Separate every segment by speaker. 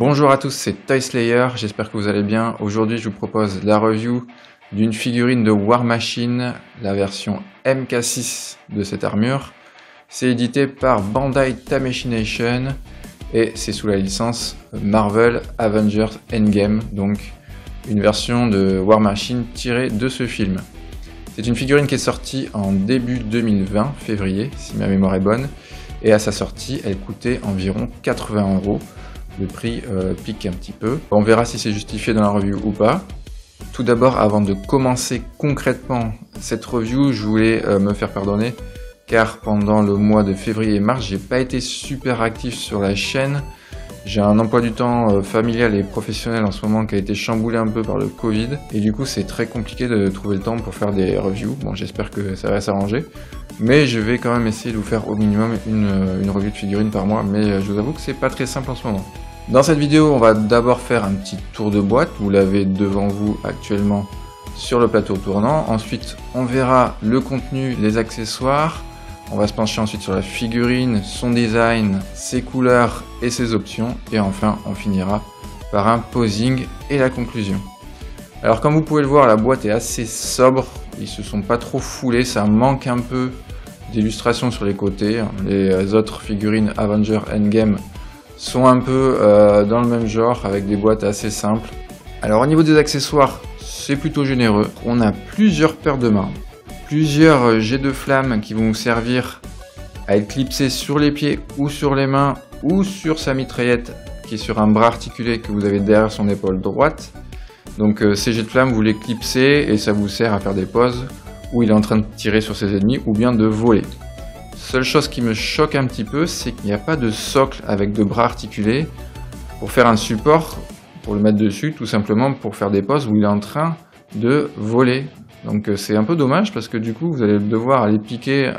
Speaker 1: Bonjour à tous, c'est Toy Slayer, j'espère que vous allez bien. Aujourd'hui je vous propose la review d'une figurine de War Machine, la version MK6 de cette armure. C'est édité par Bandai Tamashii et c'est sous la licence Marvel Avengers Endgame, donc une version de War Machine tirée de ce film. C'est une figurine qui est sortie en début 2020, février, si ma mémoire est bonne, et à sa sortie elle coûtait environ 80 €. Le prix pique un petit peu. On verra si c'est justifié dans la review ou pas. Tout d'abord, avant de commencer concrètement cette review, je voulais me faire pardonner car pendant le mois de février et mars, j'ai pas été super actif sur la chaîne. J'ai un emploi du temps familial et professionnel en ce moment qui a été chamboulé un peu par le Covid et du coup c'est très compliqué de trouver le temps pour faire des reviews. Bon, j'espère que ça va s'arranger, mais je vais quand même essayer de vous faire au minimum une review de figurines par mois, mais je vous avoue que c'est pas très simple en ce moment. Dans cette vidéo, on va d'abord faire un petit tour de boîte, vous l'avez devant vous actuellement sur le plateau tournant. Ensuite, on verra le contenu, les accessoires. On va se pencher ensuite sur la figurine, son design, ses couleurs et ses options. Et enfin, on finira par un posing et la conclusion. Alors comme vous pouvez le voir, la boîte est assez sobre. Ils se sont pas trop foulés, ça manque un peu d'illustrations sur les côtés. Les autres figurines Avengers Endgame sont un peu dans le même genre, avec des boîtes assez simples. Alors au niveau des accessoires, c'est plutôt généreux. On a plusieurs paires de mains, plusieurs jets de flammes qui vont vous servir à être clipsés sur les pieds ou sur les mains ou sur sa mitraillette qui est sur un bras articulé que vous avez derrière son épaule droite. Donc ces jets de flammes, vous les clipsez et ça vous sert à faire des poses où il est en train de tirer sur ses ennemis ou bien de voler. Seule chose qui me choque un petit peu, c'est qu'il n'y a pas de socle avec de bras articulés pour faire un support, pour le mettre dessus, tout simplement pour faire des poses où il est en train de voler. Donc c'est un peu dommage parce que du coup vous allez devoir aller piquer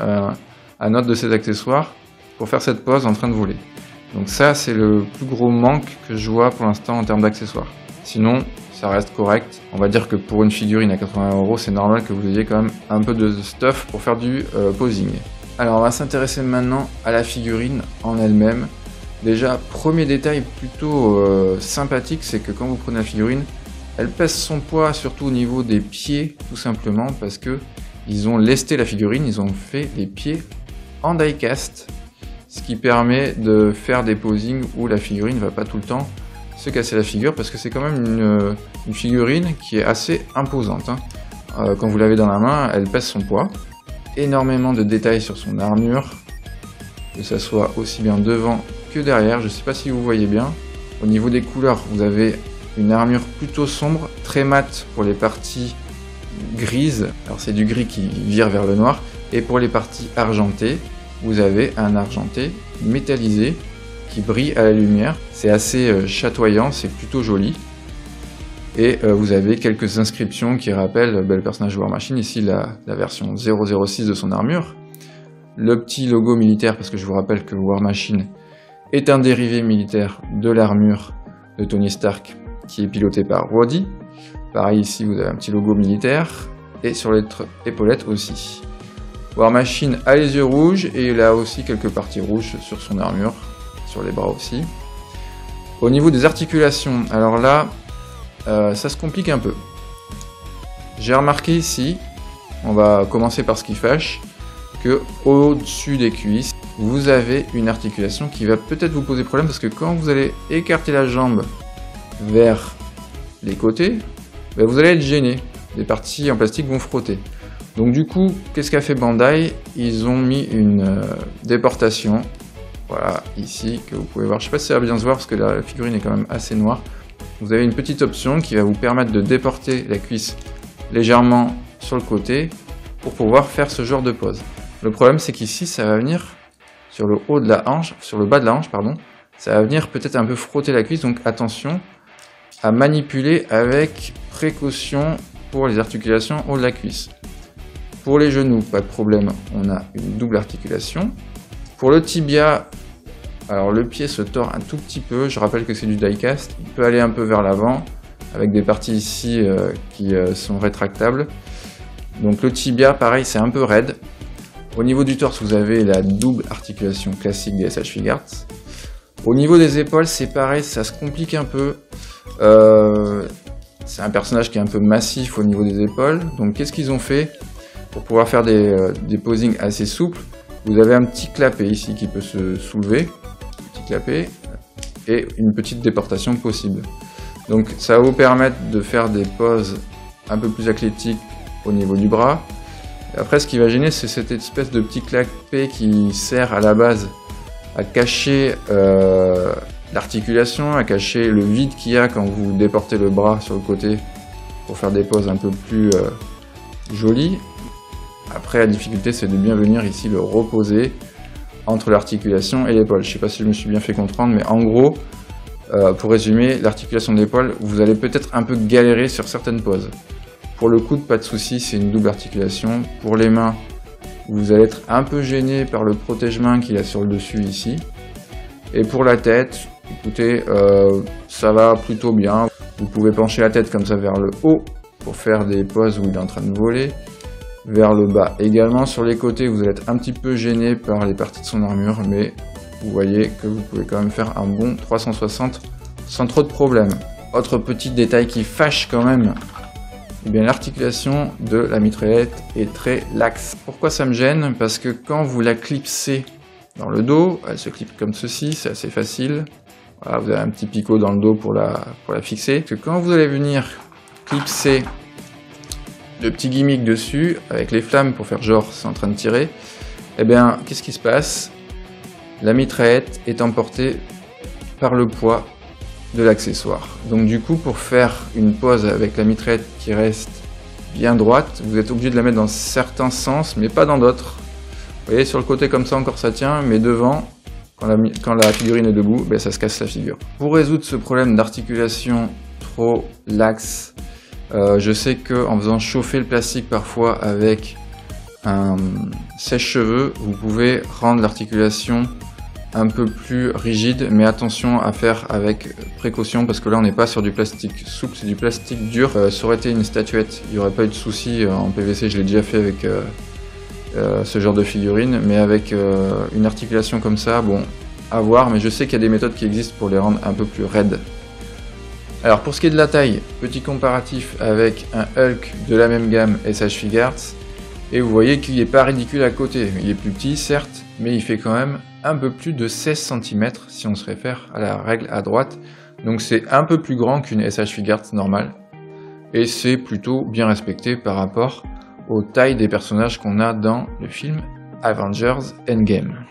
Speaker 1: un autre de ces accessoires pour faire cette pose en train de voler. Donc ça c'est le plus gros manque que je vois pour l'instant en termes d'accessoires. Sinon ça reste correct. On va dire que pour une figurine à 80 €, c'est normal que vous ayez quand même un peu de stuff pour faire du posing. Alors on va s'intéresser maintenant à la figurine en elle-même. Déjà, premier détail plutôt sympathique, c'est que quand vous prenez la figurine, elle pèse son poids surtout au niveau des pieds, tout simplement parce que ils ont lesté la figurine, ils ont fait les pieds en die-cast, ce qui permet de faire des posings où la figurine ne va pas tout le temps se casser la figure, parce que c'est quand même une figurine qui est assez imposante. Quand vous l'avez dans la main, elle pèse son poids. Énormément de détails sur son armure, que ça soit aussi bien devant que derrière. Je ne sais pas si vous voyez bien. Au niveau des couleurs, vous avez une armure plutôt sombre, très mate pour les parties grises. Alors c'est du gris qui vire vers le noir. Et pour les parties argentées, vous avez un argenté métallisé qui brille à la lumière. C'est assez chatoyant, c'est plutôt joli. Et vous avez quelques inscriptions qui rappellent le personnage de War Machine, ici la version 006 de son armure. Le petit logo militaire, parce que je vous rappelle que War Machine est un dérivé militaire de l'armure de Tony Stark, qui est piloté par Rhodey. Pareil ici, vous avez un petit logo militaire, et sur les épaulettes aussi. War Machine a les yeux rouges, et il a aussi quelques parties rouges sur son armure, sur les bras aussi. Au niveau des articulations, alors là, ça se complique un peu. J'ai remarqué ici, on va commencer par ce qui fâche, que au-dessus des cuisses, vous avez une articulation qui va peut-être vous poser problème parce que quand vous allez écarter la jambe vers les côtés, vous allez être gêné. Les parties en plastique vont frotter. Donc du coup, qu'est-ce qu'a fait Bandai? Ils ont mis une déportation, voilà, ici, que vous pouvez voir. Je sais pas si ça va bien se voir parce que la figurine est quand même assez noire. Vous avez une petite option qui va vous permettre de déporter la cuisse légèrement sur le côté pour pouvoir faire ce genre de pose. Le problème c'est qu'ici ça va venir sur le haut de la hanche, sur le bas de la hanche pardon, ça va venir peut-être un peu frotter la cuisse, donc attention à manipuler avec précaution pour les articulations haut de la cuisse. Pour les genoux, pas de problème, on a une double articulation. Pour le tibia, alors le pied se tord un tout petit peu, je rappelle que c'est du die-cast, il peut aller un peu vers l'avant, avec des parties ici qui sont rétractables. Donc le tibia, pareil, c'est un peu raide. Au niveau du torse, vous avez la double articulation classique des SH Figuarts. Au niveau des épaules, c'est pareil, ça se complique un peu. C'est un personnage qui est un peu massif au niveau des épaules. Donc qu'est-ce qu'ils ont fait pour pouvoir faire des posings assez souples? Vous avez un petit clapet ici qui peut se soulever, petit clapet, et une petite déportation possible. Donc ça va vous permettre de faire des poses un peu plus athlétiques au niveau du bras. Et après, ce qui va gêner, c'est cette espèce de petit clapet qui sert à la base à cacher l'articulation, à cacher le vide qu'il y a quand vous déportez le bras sur le côté pour faire des poses un peu plus jolies. Après, la difficulté, c'est de bien venir ici le reposer entre l'articulation et l'épaule. Je ne sais pas si je me suis bien fait comprendre, mais en gros, pour résumer, l'articulation de l'épaule, vous allez peut-être un peu galérer sur certaines poses. Pour le coude, pas de souci, c'est une double articulation. Pour les mains, vous allez être un peu gêné par le protège-main qu'il y a sur le dessus ici. Et pour la tête, écoutez, ça va plutôt bien. Vous pouvez pencher la tête comme ça vers le haut pour faire des poses où il est en train de voler. Vers le bas également. Sur les côtés, vous allez être un petit peu gêné par les parties de son armure, mais vous voyez que vous pouvez quand même faire un bon 360 sans trop de problèmes. Autre petit détail qui fâche quand même, eh bien l'articulation de la mitraillette est très laxe. Pourquoi ça me gêne? Parce que quand vous la clipsez dans le dos, elle se clipse comme ceci, c'est assez facile. Voilà, vous avez un petit picot dans le dos pour la fixer. Parce que quand vous allez venir clipser le petit gimmick dessus, avec les flammes pour faire genre c'est en train de tirer, eh bien qu'est-ce qui se passe? La mitraillette est emportée par le poids de l'accessoire. Donc du coup, pour faire une pose avec la mitraillette qui reste bien droite, vous êtes obligé de la mettre dans certains sens, mais pas dans d'autres. Vous voyez, sur le côté comme ça encore ça tient, mais devant, quand la figurine est debout, ben, ça se casse la figure. Pour résoudre ce problème d'articulation trop laxe, je sais qu'en faisant chauffer le plastique parfois avec un sèche-cheveux, vous pouvez rendre l'articulation un peu plus rigide, mais attention à faire avec précaution parce que là on n'est pas sur du plastique souple, c'est du plastique dur. Ça aurait été une statuette, il n'y aurait pas eu de souci en PVC, je l'ai déjà fait avec ce genre de figurine, mais avec une articulation comme ça, bon, à voir, mais je sais qu'il y a des méthodes qui existent pour les rendre un peu plus raides. Alors pour ce qui est de la taille, petit comparatif avec un Hulk de la même gamme SH Figuarts, et vous voyez qu'il n'est pas ridicule à côté. Il est plus petit certes, mais il fait quand même un peu plus de 16 cm si on se réfère à la règle à droite. Donc c'est un peu plus grand qu'une SH Figuarts normale, et c'est plutôt bien respecté par rapport aux tailles des personnages qu'on a dans le film Avengers Endgame.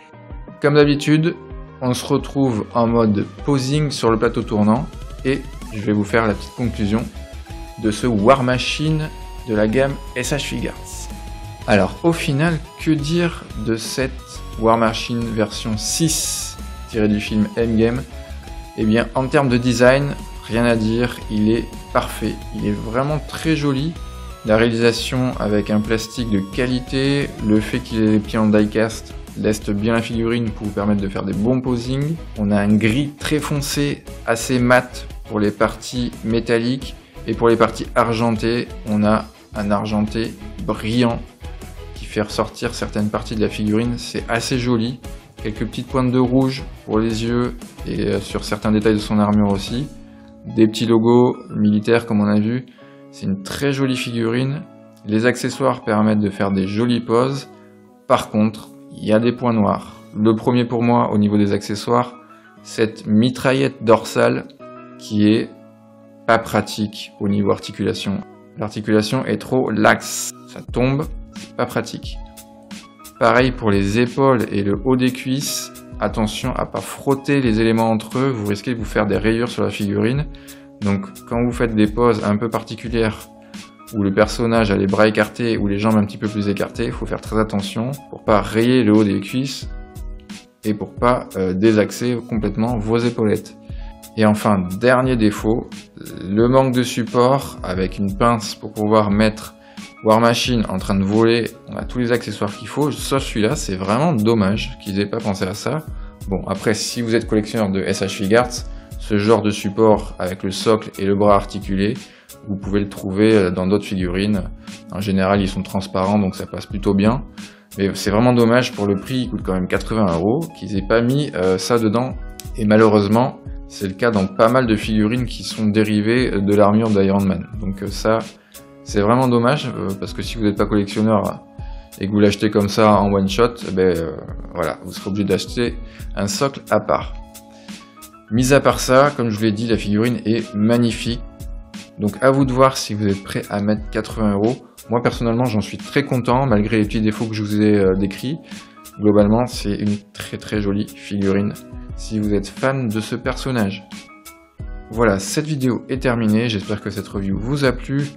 Speaker 1: Comme d'habitude, on se retrouve en mode posing sur le plateau tournant, et je vais vous faire la petite conclusion de ce War Machine de la gamme SH Figuarts. Alors au final, que dire de cette War Machine version 6 tirée du film Endgame? Eh bien en termes de design, rien à dire, il est parfait, il est vraiment très joli. La réalisation avec un plastique de qualité, le fait qu'il ait les pieds en die-cast leste bien la figurine pour vous permettre de faire des bons posings. On a un gris très foncé, assez mat pour les parties métalliques, et pour les parties argentées, on a un argenté brillant qui fait ressortir certaines parties de la figurine. C'est assez joli, quelques petites pointes de rouge pour les yeux et sur certains détails de son armure aussi. Des petits logos militaires comme on a vu. C'est une très jolie figurine. Les accessoires permettent de faire des jolies poses. Par contre, il y a des points noirs. Le premier pour moi au niveau des accessoires, cette mitraillette dorsale qui est pas pratique au niveau articulation. L'articulation est trop laxe, ça tombe, c'est pas pratique. Pareil pour les épaules et le haut des cuisses, attention à pas frotter les éléments entre eux, vous risquez de vous faire des rayures sur la figurine. Donc quand vous faites des poses un peu particulières où le personnage a les bras écartés ou les jambes un petit peu plus écartées, il faut faire très attention pour pas rayer le haut des cuisses et pour pas désaxer complètement vos épaulettes. Et enfin, dernier défaut, le manque de support avec une pince pour pouvoir mettre War Machine en train de voler. On a tous les accessoires qu'il faut, sauf celui-là, c'est vraiment dommage qu'ils aient pas pensé à ça. Bon, après, si vous êtes collectionneur de SH Figuarts, ce genre de support avec le socle et le bras articulé, vous pouvez le trouver dans d'autres figurines. En général, ils sont transparents, donc ça passe plutôt bien. Mais c'est vraiment dommage pour le prix, il coûte quand même 80 €, qu'ils aient pas mis ça dedans Et malheureusement, c'est le cas dans pas mal de figurines qui sont dérivées de l'armure d'Iron Man. Donc ça, c'est vraiment dommage, parce que si vous n'êtes pas collectionneur et que vous l'achetez comme ça en one shot, voilà, vous serez obligé d'acheter un socle à part. Mis à part ça, comme je vous l'ai dit, la figurine est magnifique. Donc à vous de voir si vous êtes prêt à mettre 80 €. Moi personnellement j'en suis très content malgré les petits défauts que je vous ai décrits. Globalement c'est une très jolie figurine si vous êtes fan de ce personnage. Voilà, cette vidéo est terminée, j'espère que cette review vous a plu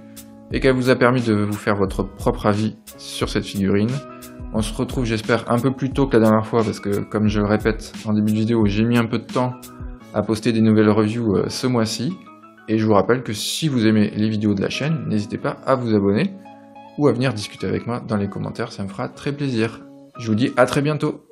Speaker 1: et qu'elle vous a permis de vous faire votre propre avis sur cette figurine. On se retrouve j'espère un peu plus tôt que la dernière fois parce que comme je le répète en début de vidéo, j'ai mis un peu de temps à poster des nouvelles reviews ce mois-ci. Et je vous rappelle que si vous aimez les vidéos de la chaîne, n'hésitez pas à vous abonner ou à venir discuter avec moi dans les commentaires, ça me fera très plaisir. Je vous dis à très bientôt.